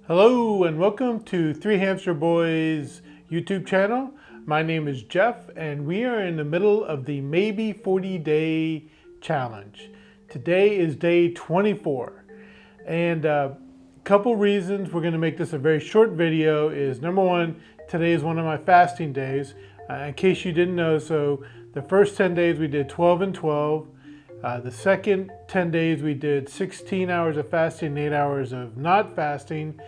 Hello and welcome to Three Hamster Boys YouTube channel. My name is Jeff and we are in the middle of the maybe 40-day challenge. Today is day 24 and a couple reasons we're going to make this a very short video is number one, today is one of my fasting days. In case you didn't know, so the first 10 days we did 12 and 12. The second 10 days we did 16 hours of fasting and 8 hours of not fasting.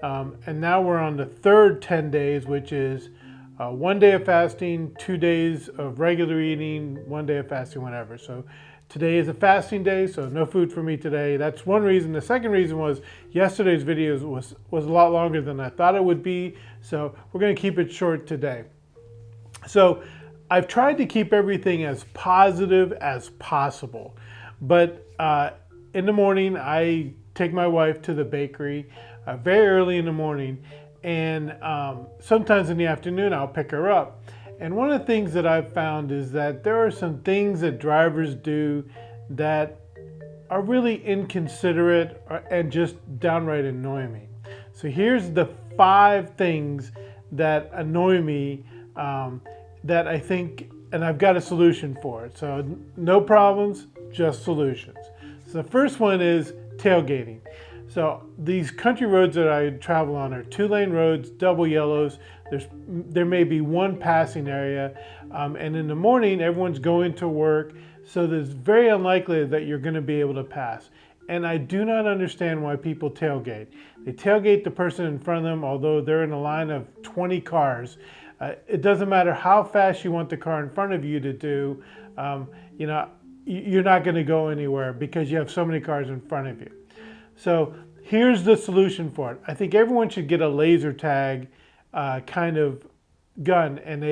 And now we're on the third 10 days, which is 1 day of fasting, 2 days of regular eating, 1 day of fasting, whatever. So today is a fasting day, so no food for me today. That's one reason. The second reason was yesterday's video was a lot longer than I thought it would be. So we're going to keep it short today. So I've tried to keep everything as positive as possible. But in the morning, I take my wife to the bakery very early in the morning. And sometimes in the afternoon, I'll pick her up. And one of the things that I've found is that there are some things that drivers do that are really inconsiderate and just downright annoy me. So here's the 5 things that annoy me that I think, and I've got a solution for it. So no problems, just solutions. So the first one is tailgating. So these country roads that I travel on are 2-lane roads, double yellows. There may be one passing area, and in the morning everyone's going to work, so it's very unlikely that you're going to be able to pass. And I do not understand why people tailgate. They tailgate the person in front of them, although they're in a line of 20 cars. It doesn't matter how fast you want the car in front of you to do, you're not going to go anywhere because you have so many cars in front of you. So here's the solution for it. I think everyone should get a laser tag kind of gun, and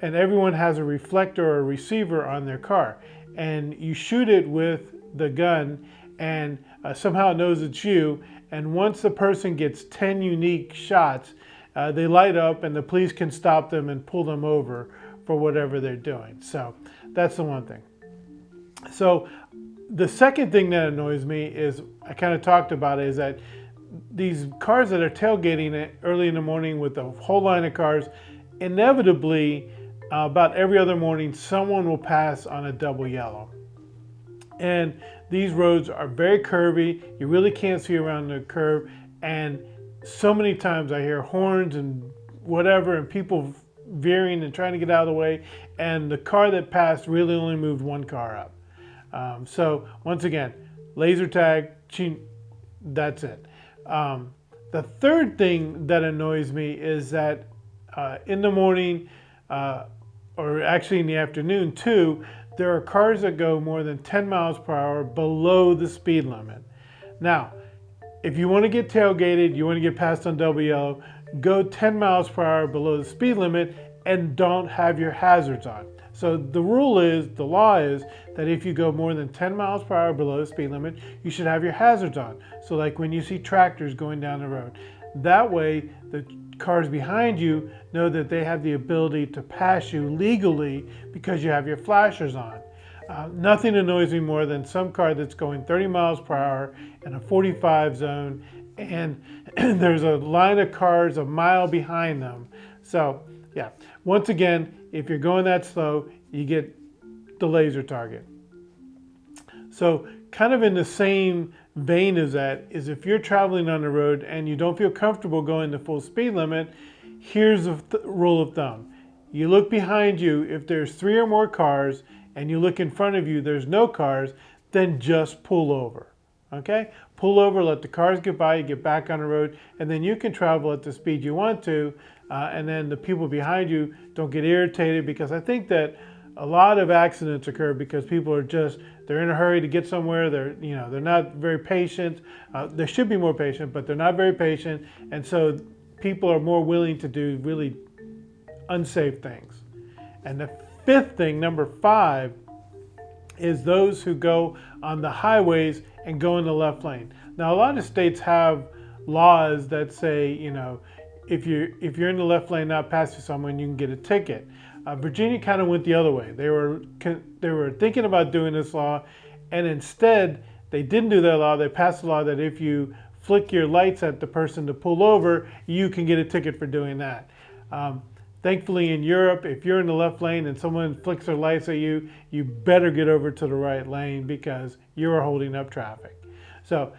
everyone has a reflector or a receiver on their car, and you shoot it with the gun, and somehow it knows it's you. And once the person gets 10 unique shots, they light up, and the police can stop them and pull them over for whatever they're doing. So that's the one thing. So the second thing that annoys me is, I kind of talked about it, is that these cars that are tailgating early in the morning with a whole line of cars, inevitably, about every other morning, someone will pass on a double yellow. And these roads are very curvy. You really can't see around the curve. And so many times I hear horns and whatever, and people veering and trying to get out of the way. And the car that passed really only moved one car up. So once again, laser tag, that's it. The third thing that annoys me is that in the morning, or actually in the afternoon too, there are cars that go more than 10 miles per hour below the speed limit. Now, if you want to get tailgated, you want to get passed on double yellow, go 10 miles per hour below the speed limit and don't have your hazards on. So the law is that if you go more than 10 miles per hour below the speed limit, you should have your hazards on. So like when you see tractors going down the road, that way the cars behind you know that they have the ability to pass you legally because you have your flashers on. Nothing annoys me more than some car that's going 30 miles per hour in a 45 zone, and there's a line of cars a mile behind them. So yeah, once again, if you're going that slow, you get the laser target. So kind of in the same vein as that is, if you're traveling on the road and you don't feel comfortable going the full speed limit, here's a rule of thumb. You look behind you. If there's 3 or more cars and you look in front of you, there's no cars, then just pull over. Okay? Pull over, let the cars get by, you get back on the road, and then you can travel at the speed you want to, and then the people behind you don't get irritated, because I think that a lot of accidents occur because people are they're in a hurry to get somewhere. They're not very patient. They should be more patient, but they're not very patient, and so people are more willing to do really unsafe things. And the fifth thing, number 5, is those who go on the highways and go in the left lane. Now, a lot of states have laws that say, if you're in the left lane not passing someone, you can get a ticket. Virginia kind of went the other way. They were thinking about doing this law, and instead they didn't do that law. They passed a law that if you flick your lights at the person to pull over, you can get a ticket for doing that. Thankfully in Europe, if you're in the left lane and someone flicks their lights at you, you better get over to the right lane because you are holding up traffic. So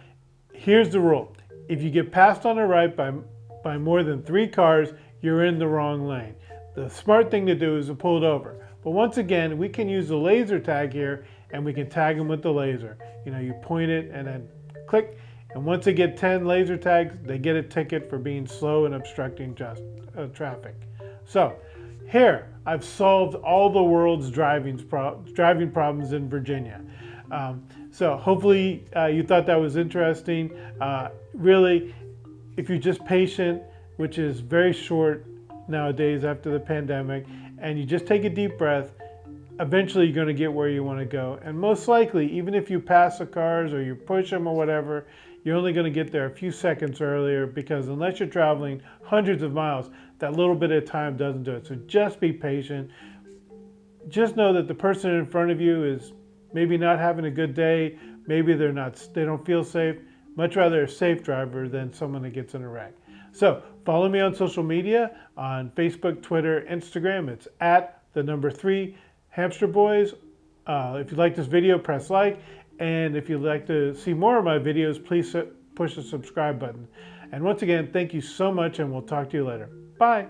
here's the rule. If you get passed on the right by more than 3 cars, you're in the wrong lane. The smart thing to do is to pull it over. But once again, we can use the laser tag here and we can tag them with the laser. You point it and then click. And once they get 10 laser tags, they get a ticket for being slow and obstructing traffic. So here, I've solved all the world's driving problems in Virginia. So hopefully you thought that was interesting. Really, if you're just patient, which is very short nowadays after the pandemic, and you just take a deep breath, eventually you're going to get where you want to go. And most likely, even if you pass the cars or you push them or whatever, you're only going to get there a few seconds earlier, because unless you're traveling hundreds of miles, that little bit of time doesn't do it. So just be patient. Just know that the person in front of you is maybe not having a good day. Maybe they don't feel safe. Much rather a safe driver than someone that gets in a wreck. So follow me on social media, on Facebook, Twitter, Instagram. It's @3 Hamster Boys. If you like this video, press like. And if you'd like to see more of my videos, please push the subscribe button. And once again, thank you so much, and we'll talk to you later. Bye.